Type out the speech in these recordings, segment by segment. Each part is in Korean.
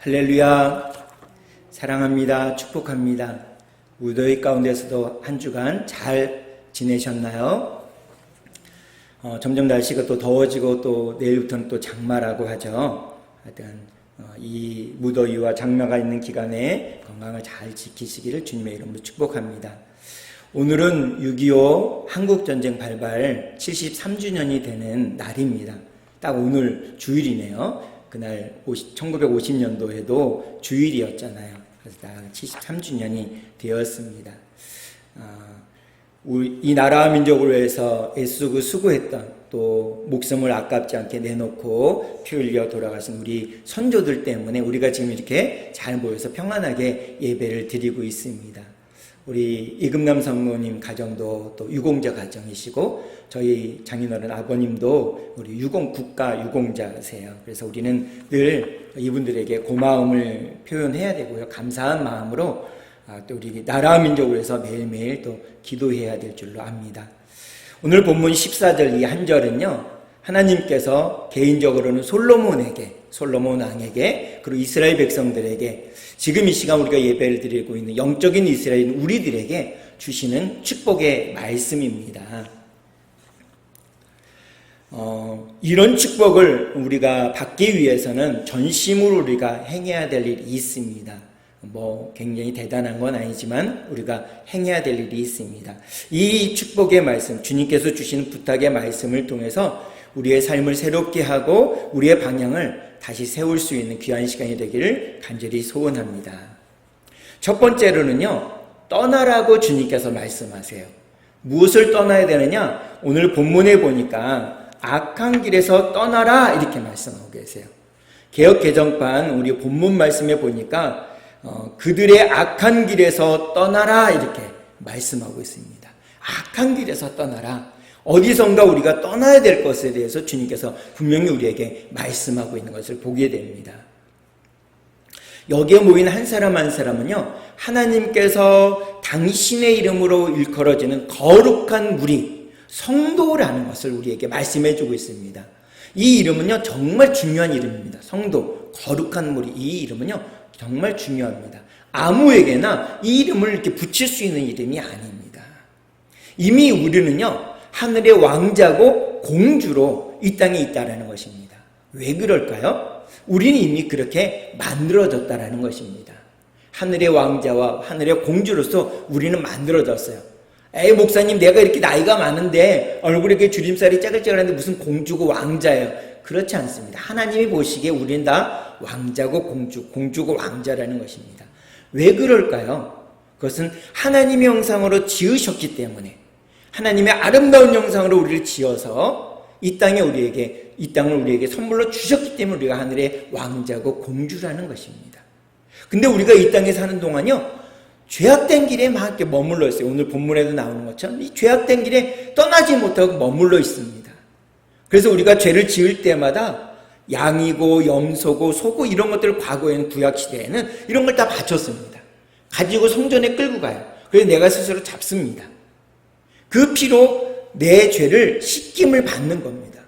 할렐루야. 사랑합니다. 축복합니다. 무더위 가운데서도 한 주간 잘 지내셨나요? 점점 날씨가 또 더워지고 또 내일부터는 또 장마라고 하죠. 하여튼 이 무더위와 장마가 있는 기간에 건강을 잘 지키시기를 주님의 이름으로 축복합니다. 오늘은 6.25 한국전쟁 발발 73주년이 되는 날입니다. 딱 오늘 주일이네요. 그날 1950년도에도 주일이었잖아요. 그래서 딱 73주년이 되었습니다. 이 나라와 민족을 위해서 애쓰고 수고했던, 또 목숨을 아깝지 않게 내놓고 피 흘려 돌아가신 우리 선조들 때문에 우리가 지금 이렇게 잘 모여서 평안하게 예배를 드리고 있습니다. 우리 이금남 성모님 가정도 또 유공자 가정이시고, 저희 장인어른 아버님도 우리 국가 유공자세요. 그래서 우리는 늘 이분들에게 고마움을 표현해야 되고요. 감사한 마음으로 또 우리 나라와 민족을 위해서 매일매일 또 기도해야 될 줄로 압니다. 오늘 본문 14절 이 한 절은요, 하나님께서 개인적으로는 솔로몬 왕에게, 그리고 이스라엘 백성들에게, 지금 이 시간 우리가 예배를 드리고 있는 영적인 이스라엘 우리들에게 주시는 축복의 말씀입니다. 이런 축복을 우리가 받기 위해서는 전심으로 우리가 행해야 될 일이 있습니다. 굉장히 대단한 건 아니지만 우리가 행해야 될 일이 있습니다. 이 축복의 말씀, 주님께서 주시는 부탁의 말씀을 통해서 우리의 삶을 새롭게 하고 우리의 방향을 다시 세울 수 있는 귀한 시간이 되기를 간절히 소원합니다. 첫 번째로는요, 떠나라고 주님께서 말씀하세요. 무엇을 떠나야 되느냐? 오늘 본문에 보니까 악한 길에서 떠나라 이렇게 말씀하고 계세요. 개역 개정판 우리 본문 말씀에 보니까 그들의 악한 길에서 떠나라 이렇게 말씀하고 있습니다. 악한 길에서 떠나라. 어디선가 우리가 떠나야 될 것에 대해서 주님께서 분명히 우리에게 말씀하고 있는 것을 보게 됩니다. 여기에 모인 한 사람 한 사람은요, 하나님께서 당신의 이름으로 일컬어지는 거룩한 무리, 성도라는 것을 우리에게 말씀해 주고 있습니다. 이 이름은요, 정말 중요한 이름입니다. 성도, 거룩한 무리, 이 이름은요, 정말 중요합니다. 아무에게나 이 이름을 이렇게 붙일 수 있는 이름이 아닙니다. 이미 우리는요, 하늘의 왕자고 공주로 이 땅에 있다라는 것입니다. 왜 그럴까요? 우리는 이미 그렇게 만들어졌다라는 것입니다. 하늘의 왕자와 하늘의 공주로서 우리는 만들어졌어요. 에이, 목사님, 내가 이렇게 나이가 많은데 얼굴에 이렇게 주름살이 짜글짜글한데 무슨 공주고 왕자예요? 그렇지 않습니다. 하나님이 보시기에 우리는 다 왕자고 공주고 왕자라는 것입니다. 왜 그럴까요? 그것은 하나님의 형상으로 지으셨기 때문에, 하나님의 아름다운 형상으로 우리를 지어서 이 땅을 우리에게 선물로 주셨기 때문에 우리가 하늘의 왕자고 공주라는 것입니다. 근데 우리가 이 땅에 사는 동안요, 죄악된 길에 막 이렇게 머물러 있어요. 오늘 본문에도 나오는 것처럼 이 죄악된 길에 떠나지 못하고 머물러 있습니다. 그래서 우리가 죄를 지을 때마다 양이고 염소고 소고 이런 것들을 과거에는 구약시대에는 이런 걸 다 바쳤습니다. 가지고 성전에 끌고 가요. 그래서 내가 스스로 잡습니다. 그 피로 내 죄를 씻김을 받는 겁니다.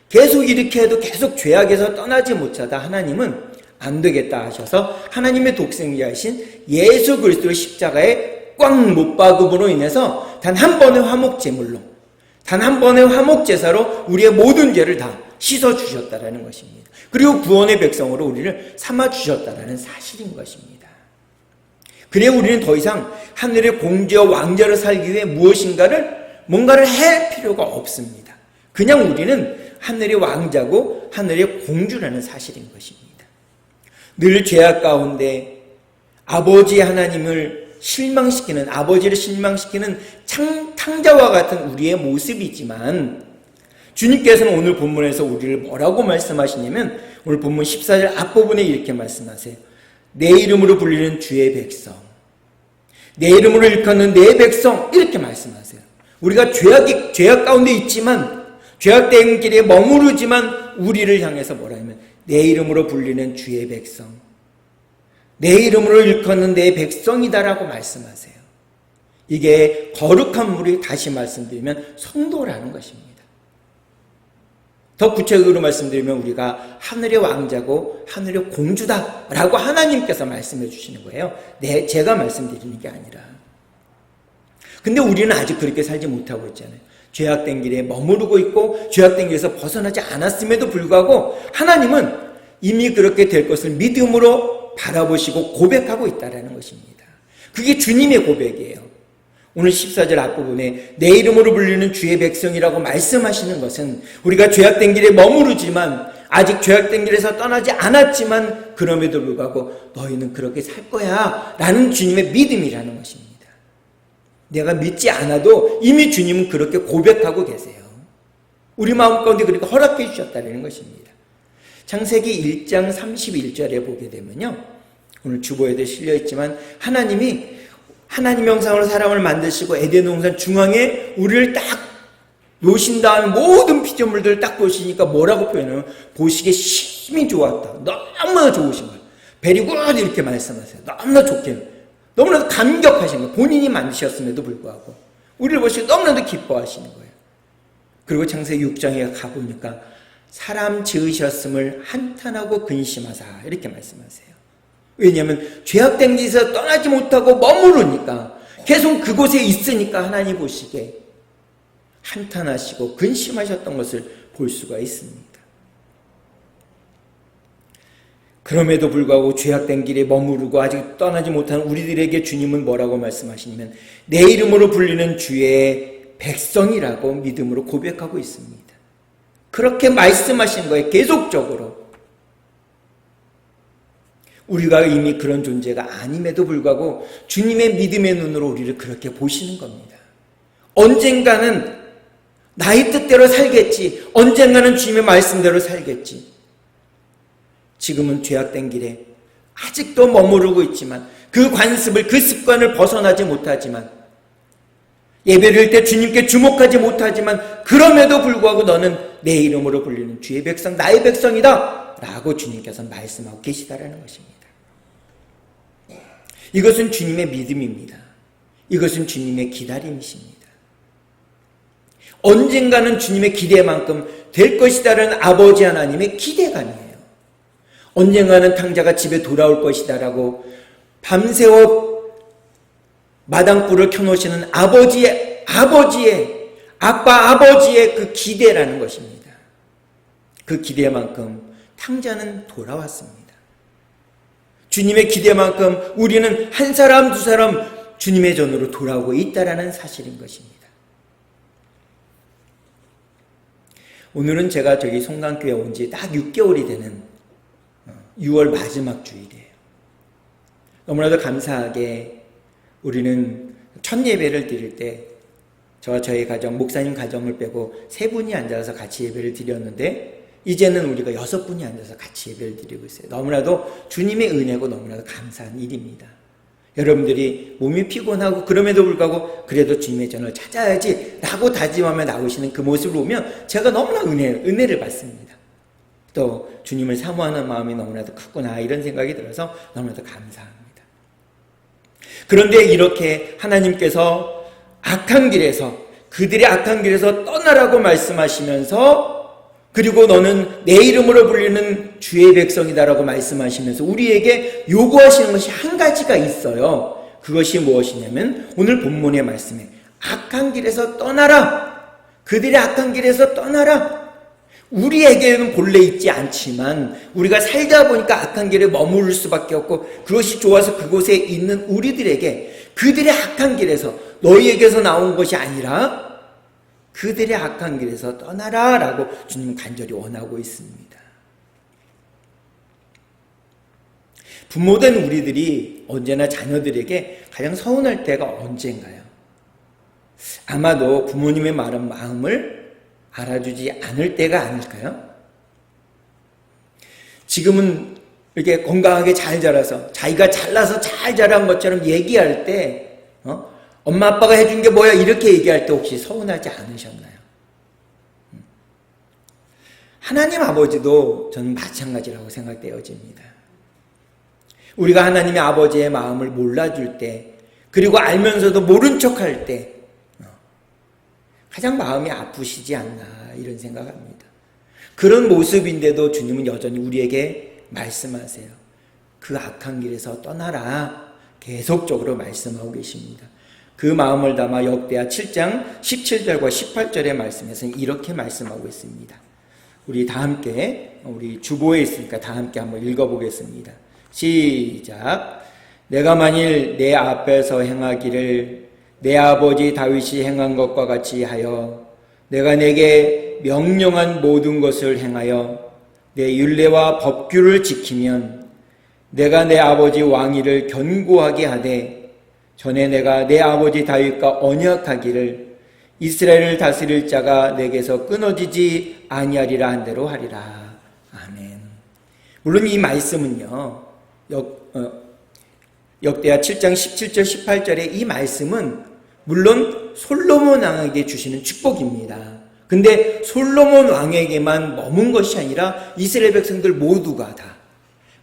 계속 이렇게 해도 계속 죄악에서 떠나지 못하다 하나님은 안 되겠다 하셔서 하나님의 독생자이신 예수 그리스도의 십자가에 꽉 못 박음으로 인해서 단 한 번의 화목제물로, 단 한 번의 화목제사로 우리의 모든 죄를 다 씻어주셨다라는 것입니다. 그리고 구원의 백성으로 우리를 삼아주셨다라는 사실인 것입니다. 그래 우리는 더 이상 하늘의 공주와 왕자로 살기 위해 뭔가를 할 필요가 없습니다. 그냥 우리는 하늘의 왕자고 하늘의 공주라는 사실인 것입니다. 늘 죄악 가운데 아버지 하나님을 실망시키는, 아버지를 실망시키는 탕자와 같은 우리의 모습이지만, 주님께서는 오늘 본문에서 우리를 뭐라고 말씀하시냐면, 오늘 본문 14절 앞부분에 이렇게 말씀하세요. 내 이름으로 불리는 주의 백성, 내 이름으로 일컫는 내 백성, 이렇게 말씀하세요. 우리가 죄악 가운데 있지만, 죄악된 길에 머무르지만 우리를 향해서 뭐라 하면 내 이름으로 불리는 주의 백성, 내 이름으로 일컫는 내 백성이다라고 말씀하세요. 이게 거룩한 무리, 다시 말씀드리면 성도라는 것입니다. 더 구체적으로 말씀드리면 우리가 하늘의 왕자고 하늘의 공주다라고 하나님께서 말씀해 주시는 거예요. 제가 말씀드리는 게 아니라. 근데 우리는 아직 그렇게 살지 못하고 있잖아요. 죄악된 길에 머무르고 있고 죄악된 길에서 벗어나지 않았음에도 불구하고 하나님은 이미 그렇게 될 것을 믿음으로 바라보시고 고백하고 있다는 것입니다. 그게 주님의 고백이에요. 오늘 14절 앞부분에 내 이름으로 불리는 주의 백성이라고 말씀하시는 것은 우리가 죄악된 길에 머무르지만 아직 죄악된 길에서 떠나지 않았지만 그럼에도 불구하고 너희는 그렇게 살 거야 라는 주님의 믿음이라는 것입니다. 내가 믿지 않아도 이미 주님은 그렇게 고백하고 계세요. 우리 마음 가운데 그렇게 허락해 주셨다는 것입니다. 창세기 1장 31절에 보게 되면요, 오늘 주보에도 실려있지만 하나님 형상으로 사람을 만드시고 에덴 동산 중앙에 우리를 딱 놓으신 다음에 모든 피조물들을 딱 보시니까 뭐라고 표현해요? 보시기에 심히 좋았다. 너무나 좋으신 거예요. 베리 굿 이렇게 말씀하세요. 너무나 좋게, 너무나도 감격하신 거예요. 본인이 만드셨음에도 불구하고 우리를 보시고 너무나도 기뻐하시는 거예요. 그리고 창세기 6장에 가보니까 사람 지으셨음을 한탄하고 근심하사 이렇게 말씀하세요. 왜냐하면 죄악된 길에서 떠나지 못하고 머무르니까 계속 그곳에 있으니까 하나님 보시기에 한탄하시고 근심하셨던 것을 볼 수가 있습니다. 그럼에도 불구하고 죄악된 길에 머무르고 아직 떠나지 못한 우리들에게 주님은 뭐라고 말씀하시냐면 내 이름으로 불리는 주의 백성이라고 믿음으로 고백하고 있습니다. 그렇게 말씀하신 거예요. 계속적으로. 우리가 이미 그런 존재가 아님에도 불구하고 주님의 믿음의 눈으로 우리를 그렇게 보시는 겁니다. 언젠가는 나의 뜻대로 살겠지. 언젠가는 주님의 말씀대로 살겠지. 지금은 죄악된 길에 아직도 머무르고 있지만 그 관습을, 그 습관을 벗어나지 못하지만 예배를 할 때 주님께 주목하지 못하지만 그럼에도 불구하고 너는 내 이름으로 불리는 주의 백성, 나의 백성이다 라고 주님께서 말씀하고 계시다라는 것입니다. 이것은 주님의 믿음입니다. 이것은 주님의 기다림이십니다. 언젠가는 주님의 기대만큼 될 것이다라는 아버지 하나님의 기대감이에요. 언젠가는 탕자가 집에 돌아올 것이다라고 밤새워 마당불을 켜놓으시는 아버지의 그 기대라는 것입니다. 그 기대만큼 탕자는 돌아왔습니다. 주님의 기대만큼 우리는 한 사람 두 사람 주님의 전으로 돌아오고 있다라는 사실인 것입니다. 오늘은 제가 저기 송강교회 온 지 딱 6개월이 되는 6월 마지막 주일이에요. 너무나도 감사하게 우리는 첫 예배를 드릴 때 저희 가정, 목사님 가정을 빼고 3분이 앉아서 같이 예배를 드렸는데 이제는 우리가 6분이 앉아서 같이 예배를 드리고 있어요. 너무나도 주님의 은혜고 너무나도 감사한 일입니다. 여러분들이 몸이 피곤하고 그럼에도 불구하고 그래도 주님의 전을 찾아야지 라고 다짐하며 나오시는 그 모습을 보면 제가 너무나 은혜를 받습니다. 또 주님을 사모하는 마음이 너무나도 크구나 이런 생각이 들어서 너무나도 감사합니다. 그런데 이렇게 하나님께서 그들의 악한 길에서 떠나라고 말씀하시면서 그리고 너는 내 이름으로 불리는 주의 백성이다라고 말씀하시면서 우리에게 요구하시는 것이 한 가지가 있어요. 그것이 무엇이냐면 오늘 본문의 말씀에 악한 길에서 떠나라. 그들의 악한 길에서 떠나라. 우리에게는 본래 있지 않지만 우리가 살다 보니까 악한 길에 머무를 수밖에 없고 그것이 좋아서 그곳에 있는 우리들에게 그들의 악한 길에서 너희에게서 나온 것이 아니라 그들의 악한 길에서 떠나라 라고 주님은 간절히 원하고 있습니다. 부모된 우리들이 언제나 자녀들에게 가장 서운할 때가 언젠가요? 아마도 부모님의 마음을 알아주지 않을 때가 아닐까요? 지금은 이렇게 건강하게 잘 자라서 자기가 잘나서 잘 자란 것처럼 얘기할 때 엄마 아빠가 해준 게 뭐야 이렇게 얘기할 때 혹시 서운하지 않으셨나요? 하나님 아버지도 저는 마찬가지라고 생각되어집니다. 우리가 하나님의 아버지의 마음을 몰라줄 때 그리고 알면서도 모른 척할 때 가장 마음이 아프시지 않나 이런 생각합니다. 그런 모습인데도 주님은 여전히 우리에게 말씀하세요. 그 악한 길에서 떠나라. 계속적으로 말씀하고 계십니다. 그 마음을 담아 역대하 7장 17절과 18절의 말씀에서는 이렇게 말씀하고 있습니다. 우리 다 함께, 우리 주보에 있으니까 다 함께 한번 읽어보겠습니다. 시작. 내가 만일 내 앞에서 행하기를 내 아버지 다윗이 행한 것과 같이 하여 내가 내게 명령한 모든 것을 행하여 내 율례와 법규를 지키면 내가 내 아버지 왕위를 견고하게 하되 전에 내가 내 아버지 다윗과 언약하기를 이스라엘을 다스릴 자가 내게서 끊어지지 아니하리라 한 대로 하리라. 아멘. 물론 이 말씀은요, 역대하 7장 17절 18절의 이 말씀은 물론 솔로몬 왕에게 주시는 축복입니다. 근데 솔로몬 왕에게만 머문 것이 아니라 이스라엘 백성들 모두가 다,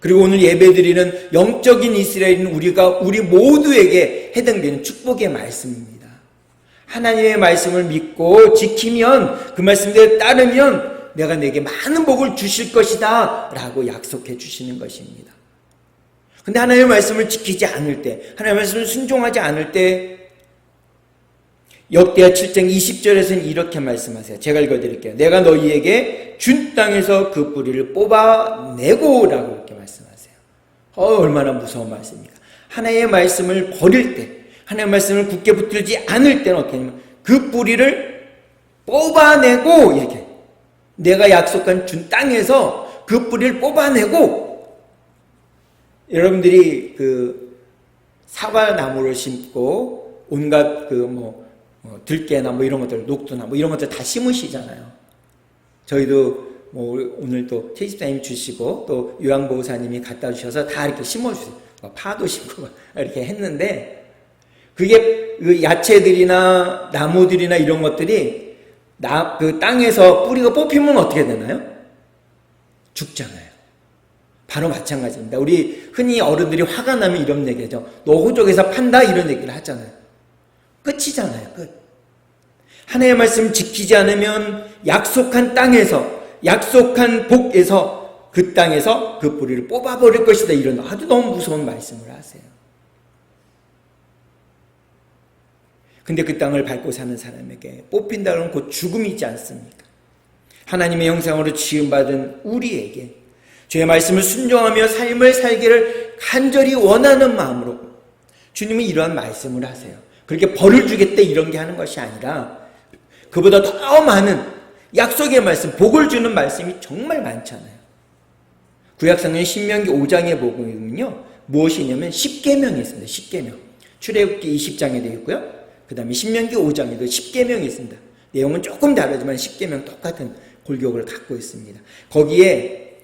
그리고 오늘 예배드리는 영적인 이스라엘은 우리 모두에게 해당되는 축복의 말씀입니다. 하나님의 말씀을 믿고 지키면, 그 말씀대로 따르면 내가 내게 많은 복을 주실 것이다 라고 약속해 주시는 것입니다. 근데 하나님의 말씀을 지키지 않을 때, 하나님의 말씀을 순종하지 않을 때, 역대하 7장 20절에서는 이렇게 말씀하세요. 제가 읽어드릴게요. 내가 너희에게 준 땅에서 그 뿌리를 뽑아내고 라고 이렇게 말씀하세요. 얼마나 무서운 말씀입니까? 하나님의 말씀을 버릴 때, 하나님의 말씀을 굳게 붙들지 않을 때는 어떻게 하냐면 그 뿌리를 뽑아내고, 이렇게 내가 약속한 준 땅에서 그 뿌리를 뽑아내고, 여러분들이 그 사과나무를 심고 온갖 들깨나 이런 것들, 녹두나 이런 것들 다 심으시잖아요. 저희도 오늘 또 최집사님 주시고 또 요양보호사님이 갖다 주셔서 다 이렇게 심어주세요. 파도 심고 이렇게 했는데, 그게 그 야채들이나 나무들이나 이런 것들이 그 땅에서 뿌리가 뽑히면 어떻게 되나요? 죽잖아요. 바로 마찬가지입니다. 우리 흔히 어른들이 화가 나면 이런 얘기하죠. 너 호적에서 판다, 이런 얘기를 하잖아요. 끝이잖아요. 끝. 하나님의 말씀 지키지 않으면 약속한 땅에서, 약속한 복에서, 그 땅에서 그 뿌리를 뽑아버릴 것이다, 이런 아주 너무 무서운 말씀을 하세요. 근데 그 땅을 밟고 사는 사람에게 뽑힌다 그러면 곧 죽음이지 않습니까? 하나님의 형상으로 지음받은 우리에게 주의 말씀을 순종하며 삶을 살기를 간절히 원하는 마음으로 주님은 이러한 말씀을 하세요. 그렇게 벌을 주겠다 이런 게 하는 것이 아니라 그보다 더 많은 약속의 말씀, 복을 주는 말씀이 정말 많잖아요. 구약성경 신명기 5장에 보면요, 무엇이냐면 십계명이 있습니다. 십계명. 출애굽기 20장에 되어 있고요. 그 다음에 신명기 5장에도 십계명이 있습니다. 내용은 조금 다르지만 십계명 똑같은 골격을 갖고 있습니다. 거기에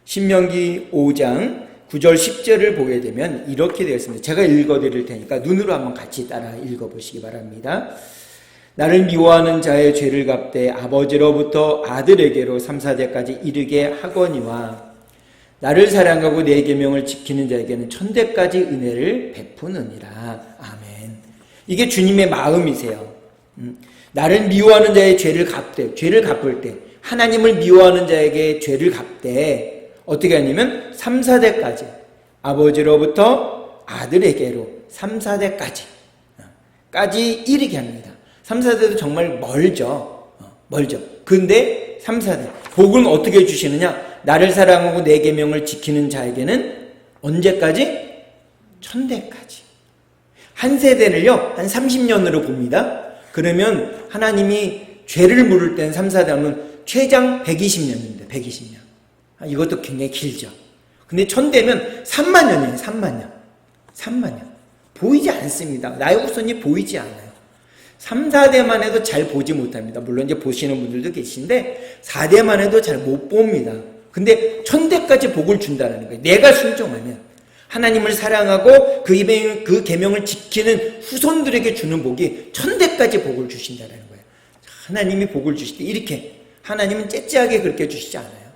신명기 5장 9절 10절을 보게 되면 이렇게 되어 있습니다. 제가 읽어드릴 테니까 눈으로 한번 같이 따라 읽어보시기 바랍니다. 나를 미워하는 자의 죄를 갚되 아버지로부터 아들에게로 3, 4대까지 이르게 하거니와 나를 사랑하고 내 계명을 지키는 자에게는 천대까지 은혜를 베푸느니라. 아멘. 이게 주님의 마음이세요. 나를 미워하는 자의 죄를 갚되, 죄를 갚을 때, 하나님을 미워하는 자에게 죄를 갚되 어떻게 하냐면 3, 4대까지, 아버지로부터 아들에게로 3, 4대까지 이르게 합니다. 3, 4대도 정말 멀죠. 근데 3, 4대 복은 어떻게 주시느냐? 나를 사랑하고 내 계명을 지키는 자에게는 언제까지? 천대까지. 한 세대를요 한 30년으로 봅니다. 그러면 하나님이 죄를 물을 때는 3, 4대 하면 최장 120년입니다. 120년. 이것도 굉장히 길죠. 근데 천대면 3만 년이에요. 3만 년. 보이지 않습니다. 나의 후손이 보이지 않아요. 3, 4대만 해도 잘 보지 못합니다. 물론 이제 보시는 분들도 계신데 4대만 해도 잘 못 봅니다. 근데 천대까지 복을 준다는 거예요. 내가 순종하면 하나님을 사랑하고 그 계명을 지키는 후손들에게 주는 복이 천대까지 복을 주신다는 거예요. 하나님이 복을 주실 때 이렇게 하나님은 째째하게 그렇게 주시지 않아요.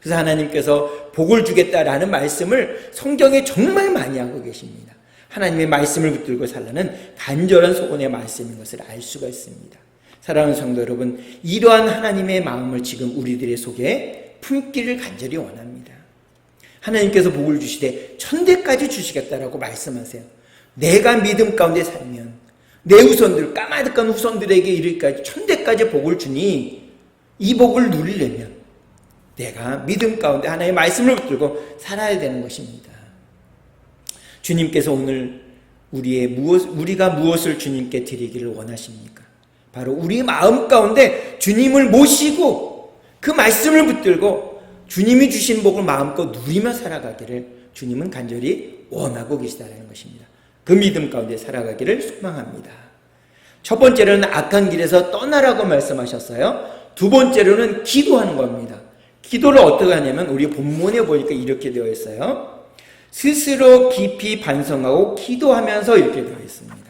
그래서 하나님께서 복을 주겠다라는 말씀을 성경에 정말 많이 하고 계십니다. 하나님의 말씀을 붙들고 살라는 간절한 소원의 말씀인 것을 알 수가 있습니다. 사랑하는 성도 여러분, 이러한 하나님의 마음을 지금 우리들의 속에 품기를 간절히 원합니다. 하나님께서 복을 주시되 천대까지 주시겠다라고 말씀하세요. 내가 믿음 가운데 살면 내 후손들, 까마득한 후손들에게 이르기까지 천대까지 복을 주니 이 복을 누리려면 내가 믿음 가운데 하나님의 말씀을 붙들고 살아야 되는 것입니다. 주님께서 오늘 우리가 무엇을 주님께 드리기를 원하십니까? 바로 우리 마음 가운데 주님을 모시고 그 말씀을 붙들고 주님이 주신 복을 마음껏 누리며 살아가기를 주님은 간절히 원하고 계시다는 것입니다. 그 믿음 가운데 살아가기를 소망합니다. 첫 번째로는 악한 길에서 떠나라고 말씀하셨어요. 두 번째로는 기도하는 겁니다. 기도를 어떻게 하냐면 우리 본문에 보니까 이렇게 되어 있어요. 스스로 깊이 반성하고 기도하면서 이렇게 되어 있습니다.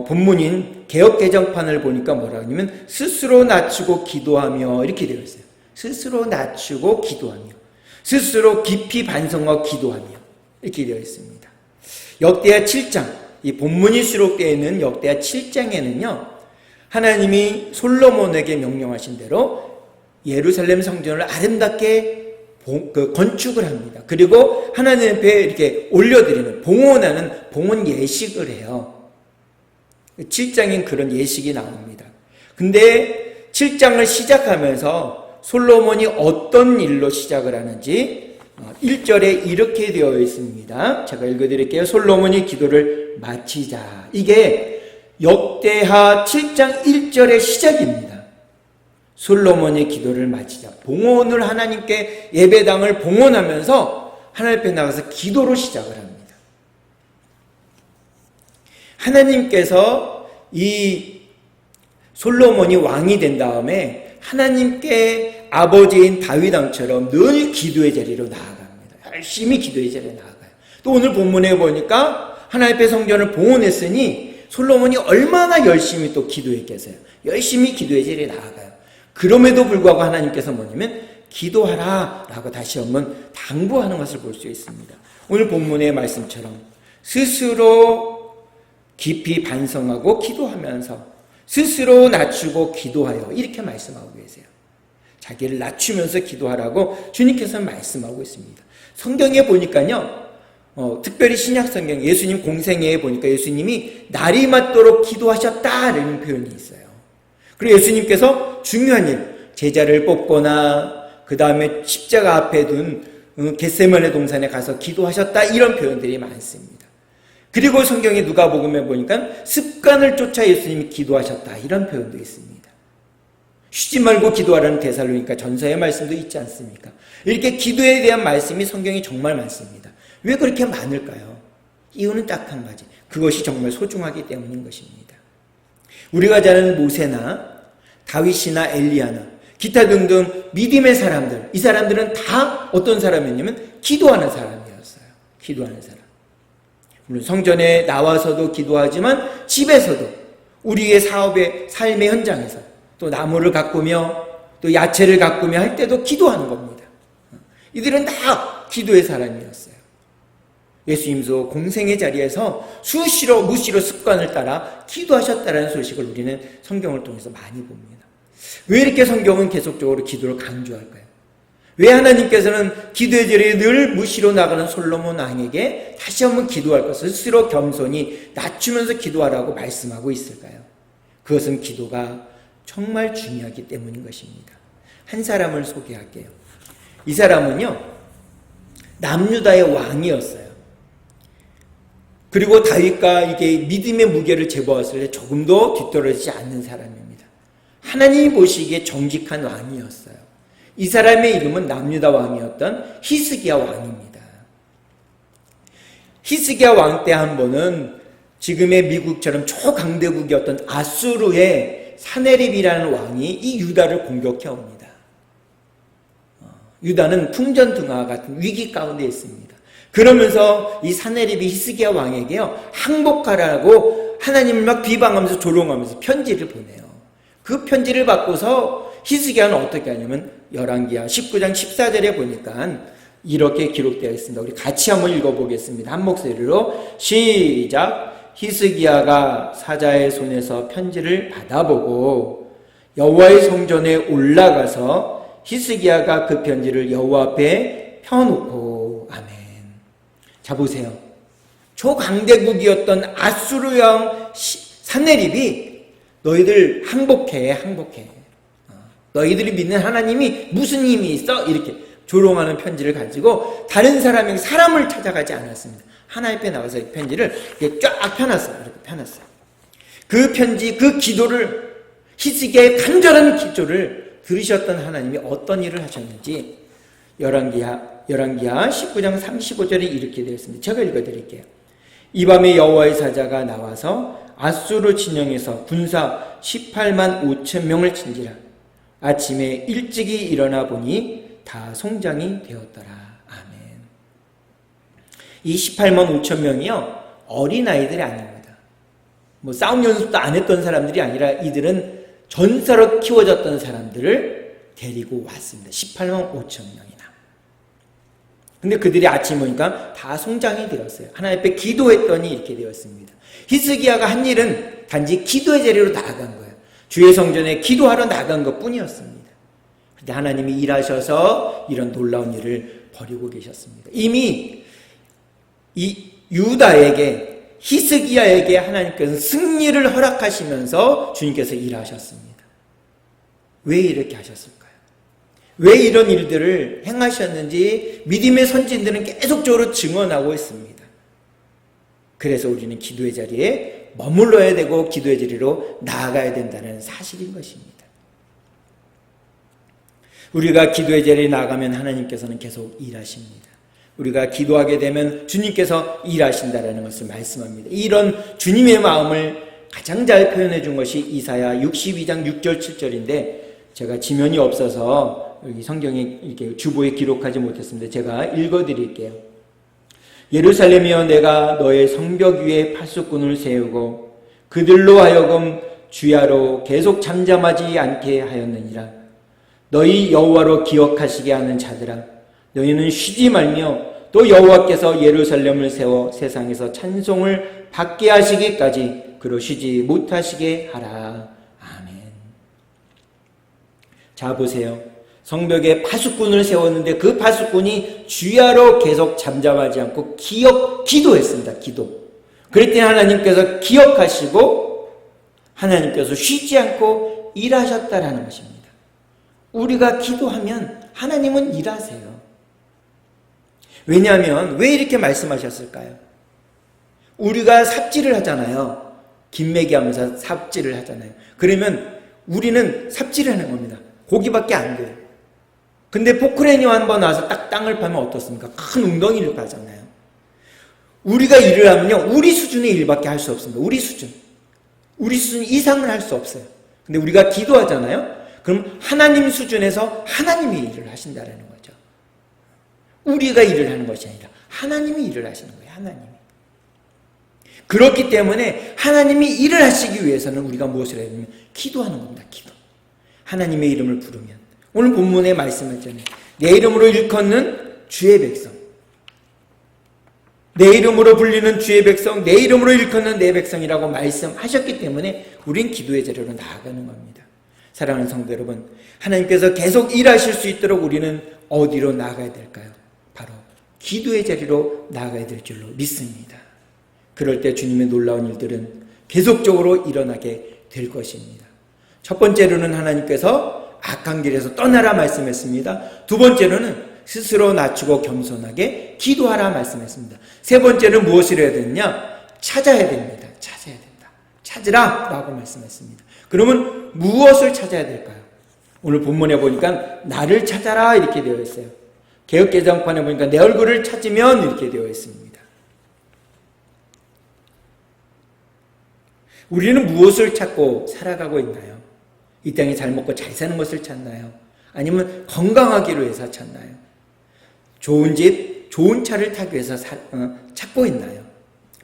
본문인 개역개정판을 보니까 뭐라고 하냐면 스스로 낮추고 기도하며 이렇게 되어 있어요. 스스로 낮추고 기도하며, 스스로 깊이 반성하고 기도하며 이렇게 되어 있습니다. 역대하 7장, 이 본문이 수록되어 있는 역대하 7장에는요 하나님이 솔로몬에게 명령하신 대로 예루살렘 성전을 아름답게 건축을 합니다. 그리고 하나님 앞에 이렇게 올려드리는, 봉헌하는 봉헌 예식을 해요. 7장엔 그런 예식이 나옵니다. 근데 7장을 시작하면서 솔로몬이 어떤 일로 시작을 하는지 1절에 이렇게 되어 있습니다. 제가 읽어드릴게요. 솔로몬이 기도를 마치자. 이게 역대하 7장 1절의 시작입니다. 솔로몬이 기도를 마치자. 봉헌을 하나님께 예배당을 봉헌하면서 하나님 앞에 나가서 기도로 시작을 합니다. 하나님께서 이 솔로몬이 왕이 된 다음에 하나님께 아버지인 다윗 왕처럼 늘 기도의 자리로 나아갑니다. 열심히 기도의 자리에 나아가요. 또 오늘 본문에 보니까 하나님 앞에 성전을 봉헌했으니 솔로몬이 얼마나 열심히 또 기도했겠어요. 열심히 기도의 자리에 나아가요. 그럼에도 불구하고 하나님께서 뭐냐면 기도하라 라고 다시 한번 당부하는 것을 볼 수 있습니다. 오늘 본문의 말씀처럼 스스로 깊이 반성하고 기도하면서 스스로 낮추고 기도하여 이렇게 말씀하고 계세요. 자기를 낮추면서 기도하라고 주님께서 말씀하고 있습니다. 성경에 보니까요 특별히 신약 성경 예수님 공생애에 보니까 예수님이 날이 맞도록 기도하셨다라는 표현이 있어요. 그리고 예수님께서 중요한 일, 제자를 뽑거나 그 다음에 십자가 앞에 둔 겟세마네 동산에 가서 기도하셨다 이런 표현들이 많습니다. 그리고 성경에 누가복음에 보니까 습관을 쫓아 예수님이 기도하셨다 이런 표현도 있습니다. 쉬지 말고 기도하라는 데살로니가 전서의 말씀도 있지 않습니까? 이렇게 기도에 대한 말씀이 성경에 정말 많습니다. 왜 그렇게 많을까요? 이유는 딱 한 가지. 그것이 정말 소중하기 때문인 것입니다. 우리가 잘 아는 모세나 다윗이나 엘리야나 기타 등등 믿음의 사람들, 이 사람들은 다 어떤 사람이었냐면 기도하는 사람이었어요. 기도하는 사람. 물론 성전에 나와서도 기도하지만 집에서도 우리의 사업의 삶의 현장에서 또 나무를 가꾸며 또 야채를 가꾸며 할 때도 기도하는 겁니다. 이들은 다 기도의 사람이었어요. 예수님도 공생의 자리에서 수시로 무시로 습관을 따라 기도하셨다는 소식을 우리는 성경을 통해서 많이 봅니다. 왜 이렇게 성경은 계속적으로 기도를 강조할까요? 왜 하나님께서는 기도의 자리에 늘 무시로 나가는 솔로몬 왕에게 다시 한번 기도할 것을 스스로 겸손히 낮추면서 기도하라고 말씀하고 있을까요? 그것은 기도가 정말 중요하기 때문인 것입니다. 한 사람을 소개할게요. 이 사람은요 남유다의 왕이었어요. 그리고 다윗과 이게 믿음의 무게를 재보았을 때 조금도 뒤떨어지지 않는 사람입니다. 하나님이 보시기에 정직한 왕이었어요. 이 사람의 이름은 남유다 왕이었던 히스기야 왕입니다. 히스기야 왕 때 한 번은 지금의 미국처럼 초강대국이었던 아수르의 사네립이라는 왕이 이 유다를 공격해 옵니다. 유다는 풍전등화 같은 위기 가운데 있습니다. 그러면서 이 사네립이 히스기야 왕에게요 항복하라고 하나님을 막 비방하면서 조롱하면서 편지를 보내요. 그 편지를 받고서 히스기야는 어떻게 하냐면 열왕기하 19장 14절에 보니까 이렇게 기록되어 있습니다. 우리 같이 한번 읽어보겠습니다. 한 목소리로 시작. 히스기야가 사자의 손에서 편지를 받아보고 여호와의 성전에 올라가서 히스기야가 그 편지를 여호와 앞에 펴놓고. 아멘. 자, 보세요. 초강대국이었던 아수르 왕 산헤립이 너희들 항복해. 너희들이 믿는 하나님이 무슨 힘이 있어? 이렇게 조롱하는 편지를 가지고 다른 사람을 찾아가지 않았습니다. 하나님 앞에 나와서 이 편지를 이렇게 쫙 펴놨어요. 이렇게 펴놨어요. 그 편지, 그 기도를, 히스기야의 간절한 기도를 들으셨던 하나님이 어떤 일을 하셨는지 열왕기하 19장 35절에 이렇게 되어 있습니다. 제가 읽어드릴게요. 이 밤에 여호와의 사자가 나와서 아수르 진영에서 군사 18만 5천 명을 친지라. 아침에 일찍이 일어나 보니 다 송장이 되었더라. 아멘. 이 18만 5천 명이요, 어린아이들이 아닙니다. 싸움 연습도 안 했던 사람들이 아니라 이들은 전사로 키워졌던 사람들을 데리고 왔습니다. 18만 5천 명이나. 근데 그들이 아침 오니까 다 송장이 되었어요. 하나님 앞에 기도했더니 이렇게 되었습니다. 히스기야가 한 일은 단지 기도의 자리로 나아간 거예요. 주의 성전에 기도하러 나간 것 뿐이었습니다. 그런데 하나님이 일하셔서 이런 놀라운 일을 벌이고 계셨습니다. 이미 이 유다에게, 히스기야에게 하나님께서 승리를 허락하시면서 주님께서 일하셨습니다. 왜 이렇게 하셨을까요? 왜 이런 일들을 행하셨는지 믿음의 선진들은 계속적으로 증언하고 있습니다. 그래서 우리는 기도의 자리에 머물러야 되고 기도의 자리로 나아가야 된다는 사실인 것입니다. 우리가 기도의 자리에 나가면 하나님께서는 계속 일하십니다. 우리가 기도하게 되면 주님께서 일하신다라는 것을 말씀합니다. 이런 주님의 마음을 가장 잘 표현해 준 것이 이사야 62장 6절 7절인데 제가 지면이 없어서 여기 성경에 이렇게 주보에 기록하지 못했습니다. 제가 읽어드릴게요. 예루살렘이여, 내가 너의 성벽 위에 파수꾼을 세우고 그들로 하여금 주야로 계속 잠잠하지 않게 하였느니라. 너희 여호와로 기억하시게 하는 자들아, 너희는 쉬지 말며 또 여호와께서 예루살렘을 세워 세상에서 찬송을 받게 하시기까지 그러시지 못하시게 하라. 아멘. 자, 보세요. 성벽에 파수꾼을 세웠는데 그 파수꾼이 주야로 계속 잠잠하지 않고 기도했습니다. 기도. 그랬더니 하나님께서 기억하시고 하나님께서 쉬지 않고 일하셨다라는 것입니다. 우리가 기도하면 하나님은 일하세요. 왜냐하면 왜 이렇게 말씀하셨을까요? 우리가 삽질을 하잖아요. 김매기 하면서 삽질을 하잖아요. 그러면 우리는 삽질을 하는 겁니다. 고기밖에 안 돼요. 근데 포크레인이 한번 와서 딱 땅을 파면 어떻습니까? 큰 웅덩이를 파잖아요. 우리가 일을 하면요, 우리 수준의 일밖에 할 수 없습니다. 우리 수준 이상을 할 수 없어요. 근데 우리가 기도하잖아요. 그럼 하나님 수준에서 하나님이 일을 하신다라는 거죠. 우리가 일을 하는 것이 아니라 하나님이 일을 하시는 거예요. 하나님이. 그렇기 때문에 하나님이 일을 하시기 위해서는 우리가 무엇을 해야 되냐면 기도하는 겁니다. 기도. 하나님의 이름을 부르면, 오늘 본문에 말씀했잖아요. 내 이름으로 일컫는 주의 백성, 내 이름으로 불리는 주의 백성, 내 이름으로 일컫는 내 백성이라고 말씀하셨기 때문에 우린 기도의 자리로 나아가는 겁니다. 사랑하는 성도 여러분, 하나님께서 계속 일하실 수 있도록 우리는 어디로 나아가야 될까요? 바로 기도의 자리로 나아가야 될 줄로 믿습니다. 그럴 때 주님의 놀라운 일들은 계속적으로 일어나게 될 것입니다. 첫 번째로는 하나님께서 악한 길에서 떠나라 말씀했습니다. 두 번째로는 스스로 낮추고 겸손하게 기도하라 말씀했습니다. 세 번째는 무엇을 해야 되느냐? 찾아야 됩니다. 찾아야 된다. 찾으라 라고 말씀했습니다. 그러면 무엇을 찾아야 될까요? 오늘 본문에 보니까 나를 찾아라 이렇게 되어 있어요. 개역개정판에 보니까 내 얼굴을 찾으면 이렇게 되어 있습니다. 우리는 무엇을 찾고 살아가고 있나요? 이 땅에 잘 먹고 잘 사는 것을 찾나요? 아니면 건강하기로 해서 찾나요? 좋은 집, 좋은 차를 타기 위해서 찾고 있나요?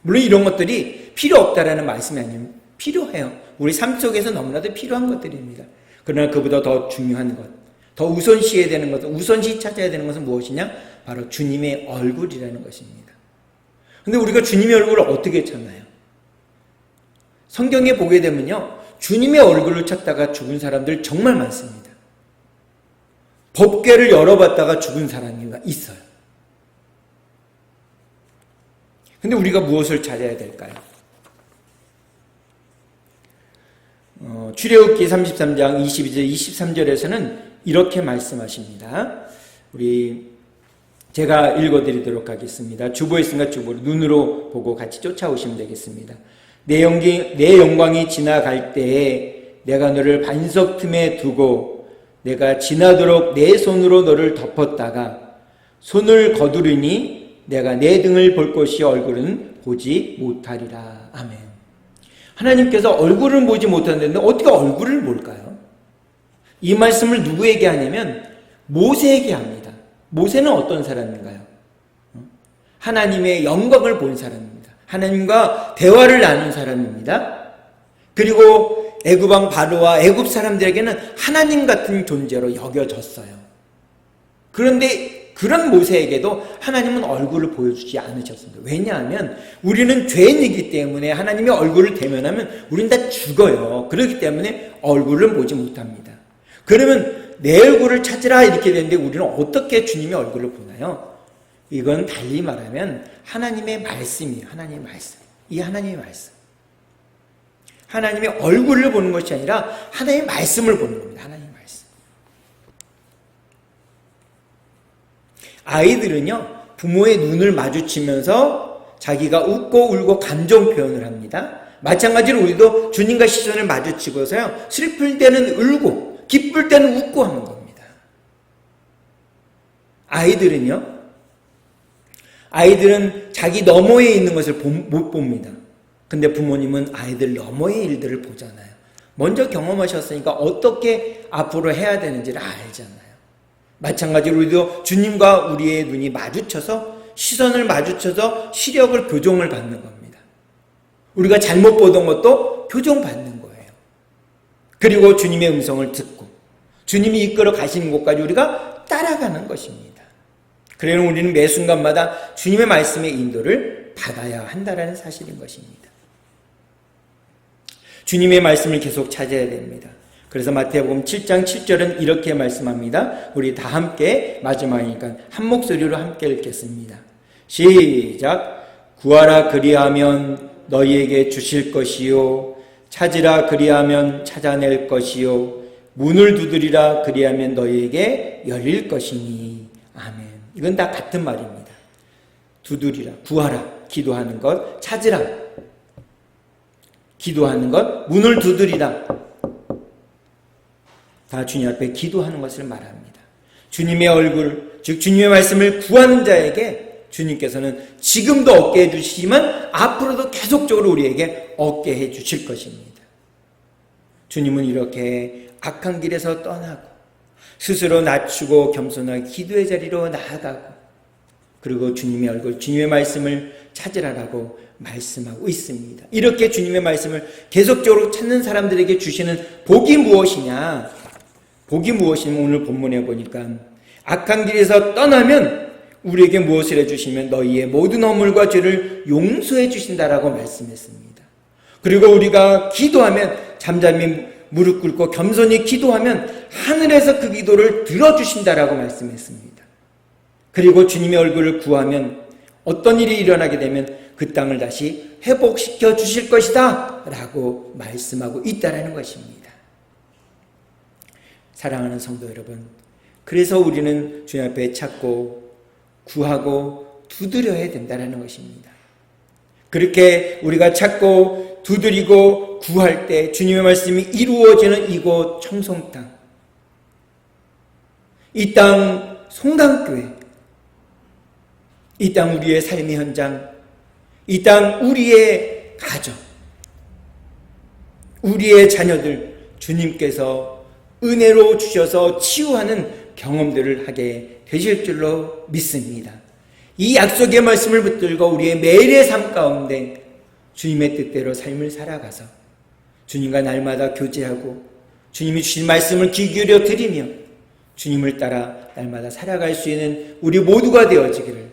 물론 이런 것들이 필요 없다라는 말씀이 아니면 필요해요. 우리 삶 속에서 너무나도 필요한 것들입니다. 그러나 그보다 더 중요한 것, 더 우선시해야 되는 것, 우선시 찾아야 되는 것은 무엇이냐? 바로 주님의 얼굴이라는 것입니다. 근데 우리가 주님의 얼굴을 어떻게 찾나요? 성경에 보게 되면요, 주님의 얼굴을 찾다가 죽은 사람들 정말 많습니다. 법궤를 열어봤다가 죽은 사람이 있어요. 근데 우리가 무엇을 찾아야 될까요? 출애굽기 33장 22절 23절에서는 이렇게 말씀하십니다. 제가 읽어드리도록 하겠습니다. 주보했으니까 주보로 눈으로 보고 같이 쫓아오시면 되겠습니다. 내 영광이 지나갈 때에 내가 너를 반석 틈에 두고 내가 지나도록 내 손으로 너를 덮었다가 손을 거두르니 내가 내 등을 볼 것이 얼굴은 보지 못하리라. 아멘. 하나님께서 얼굴을 보지 못하는데 어떻게 얼굴을 볼까요? 이 말씀을 누구에게 하냐면 모세에게 합니다. 모세는 어떤 사람인가요? 하나님의 영광을 본 사람입니다. 하나님과 대화를 나눈 사람입니다. 그리고 애굽왕 바로와 애굽 사람들에게는 하나님 같은 존재로 여겨졌어요. 그런데 그런 모세에게도 하나님은 얼굴을 보여주지 않으셨습니다. 왜냐하면 우리는 죄인이기 때문에 하나님의 얼굴을 대면하면 우린 다 죽어요. 그렇기 때문에 얼굴을 보지 못합니다. 그러면 내 얼굴을 찾으라 이렇게 되는데 우리는 어떻게 주님의 얼굴을 보나요? 이건 달리 말하면 하나님의 말씀이에요. 하나님의 말씀. 이 하나님의 말씀. 하나님의 얼굴을 보는 것이 아니라 하나님의 말씀을 보는 겁니다. 하나님의 말씀. 아이들은요, 부모의 눈을 마주치면서 자기가 웃고 울고 감정 표현을 합니다. 마찬가지로 우리도 주님과 시선을 마주치고서요, 슬플 때는 울고 기쁠 때는 웃고 하는 겁니다. 아이들은 자기 너머에 있는 것을 못 봅니다. 근데 부모님은 아이들 너머의 일들을 보잖아요. 먼저 경험하셨으니까 어떻게 앞으로 해야 되는지를 알잖아요. 마찬가지로 우리도 주님과 우리의 눈이 마주쳐서 시선을 마주쳐서 시력을 교정을 받는 겁니다. 우리가 잘못 보던 것도 교정받는 거예요. 그리고 주님의 음성을 듣고 주님이 이끌어 가시는 곳까지 우리가 따라가는 것입니다. 그래서 우리는 매 순간마다 주님의 말씀의 인도를 받아야 한다는 사실인 것입니다. 주님의 말씀을 계속 찾아야 됩니다. 그래서 마태복음 7장 7절은 이렇게 말씀합니다. 우리 다 함께 마지막이니까 한 목소리로 함께 읽겠습니다. 시작. 구하라 그리하면 너희에게 주실 것이요 찾으라 그리하면 찾아낼 것이요 문을 두드리라 그리하면 너희에게 열릴 것이니. 아멘. 이건 다 같은 말입니다. 두드리라, 구하라, 기도하는 것, 찾으라, 기도하는 것, 문을 두드리라. 다 주님 앞에 기도하는 것을 말합니다. 주님의 얼굴, 즉 주님의 말씀을 구하는 자에게 주님께서는 지금도 얻게 해주시지만 앞으로도 계속적으로 우리에게 얻게 해주실 것입니다. 주님은 이렇게 악한 길에서 떠나고 스스로 낮추고 겸손하게 기도의 자리로 나아가고 그리고 주님의 얼굴, 주님의 말씀을 찾으라라고 말씀하고 있습니다. 이렇게 주님의 말씀을 계속적으로 찾는 사람들에게 주시는 복이 무엇이냐? 복이 무엇이냐면 오늘 본문에 보니까 악한 길에서 떠나면 우리에게 무엇을 해주시면 너희의 모든 허물과 죄를 용서해 주신다라고 말씀했습니다. 그리고 우리가 기도하면 잠잠히 무릎 꿇고 겸손히 기도하면 하늘에서 그 기도를 들어주신다라고 말씀했습니다. 그리고 주님의 얼굴을 구하면 어떤 일이 일어나게 되면 그 땅을 다시 회복시켜 주실 것이다 라고 말씀하고 있다라는 것입니다. 사랑하는 성도 여러분, 그래서 우리는 주님 앞에 찾고 구하고 두드려야 된다는 것입니다. 그렇게 우리가 찾고 두드리고 구할 때 주님의 말씀이 이루어지는 이곳 청송땅, 이 땅 송강교회, 이 땅 우리의 삶의 현장, 이 땅 우리의 가정, 우리의 자녀들 주님께서 은혜로 주셔서 치유하는 경험들을 하게 되실 줄로 믿습니다. 이 약속의 말씀을 붙들고 우리의 매일의 삶 가운데 주님의 뜻대로 삶을 살아가서 주님과 날마다 교제하고 주님이 주신 말씀을 귀 기울여 드리며 주님을 따라 날마다 살아갈 수 있는 우리 모두가 되어지기를,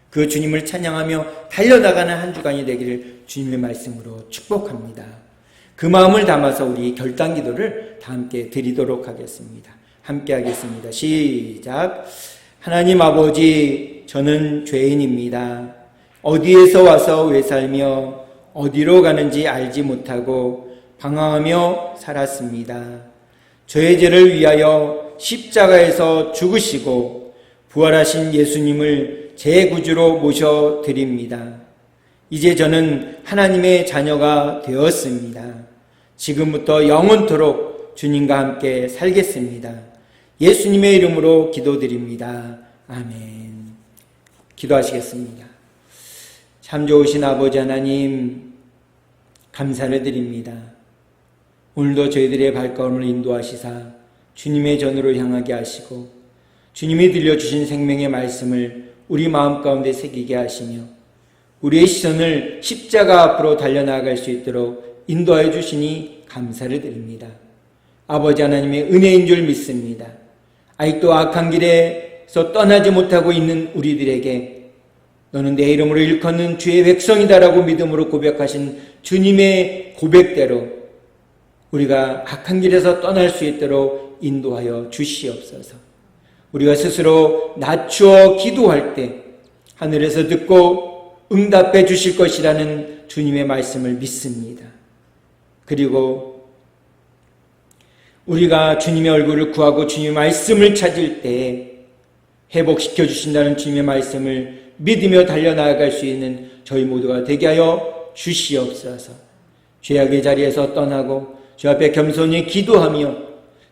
그 주님을 찬양하며 달려나가는 한 주간이 되기를 주님의 말씀으로 축복합니다. 그 마음을 담아서 우리 결단 기도를 다 함께 드리도록 하겠습니다. 함께 하겠습니다. 시작. 하나님 아버지, 저는 죄인입니다. 어디에서 와서 왜 살며 어디로 가는지 알지 못하고 방황하며 살았습니다. 저의 죄를 위하여 십자가에서 죽으시고 부활하신 예수님을 제 구주로 모셔드립니다. 이제 저는 하나님의 자녀가 되었습니다. 지금부터 영원토록 주님과 함께 살겠습니다. 예수님의 이름으로 기도드립니다. 아멘. 기도하시겠습니다. 참 좋으신 아버지 하나님, 감사를 드립니다. 오늘도 저희들의 발걸음을 인도하시사 주님의 전으로 향하게 하시고 주님이 들려주신 생명의 말씀을 우리 마음 가운데 새기게 하시며 우리의 시선을 십자가 앞으로 달려나갈 수 있도록 인도하여 주시니 감사를 드립니다. 아버지 하나님의 은혜인 줄 믿습니다. 아직도 악한 길에서 떠나지 못하고 있는 우리들에게 너는 내 이름으로 일컫는 주의 백성이다라고 믿음으로 고백하신 주님의 고백대로 우리가 악한 길에서 떠날 수 있도록 인도하여 주시옵소서. 우리가 스스로 낮추어 기도할 때 하늘에서 듣고 응답해 주실 것이라는 주님의 말씀을 믿습니다. 그리고 우리가 주님의 얼굴을 구하고 주님의 말씀을 찾을 때 회복시켜 주신다는 주님의 말씀을 믿으며 달려나갈 수 있는 저희 모두가 되게 하여 주시옵소서. 죄악의 자리에서 떠나고 주 앞에 겸손히 기도하며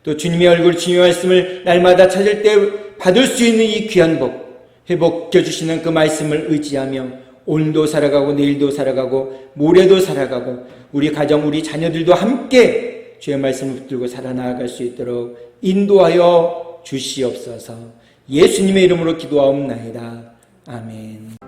또 주님의 얼굴, 주님의 말씀을 날마다 찾을 때 받을 수 있는 이 귀한 복, 회복시켜 주시는 그 말씀을 의지하며 오늘도 살아가고 내일도 살아가고 모레도 살아가고 우리 가정, 우리 자녀들도 함께 주의 말씀을 붙들고 살아나갈 수 있도록 인도하여 주시옵소서. 예수님의 이름으로 기도하옵나이다. 아멘.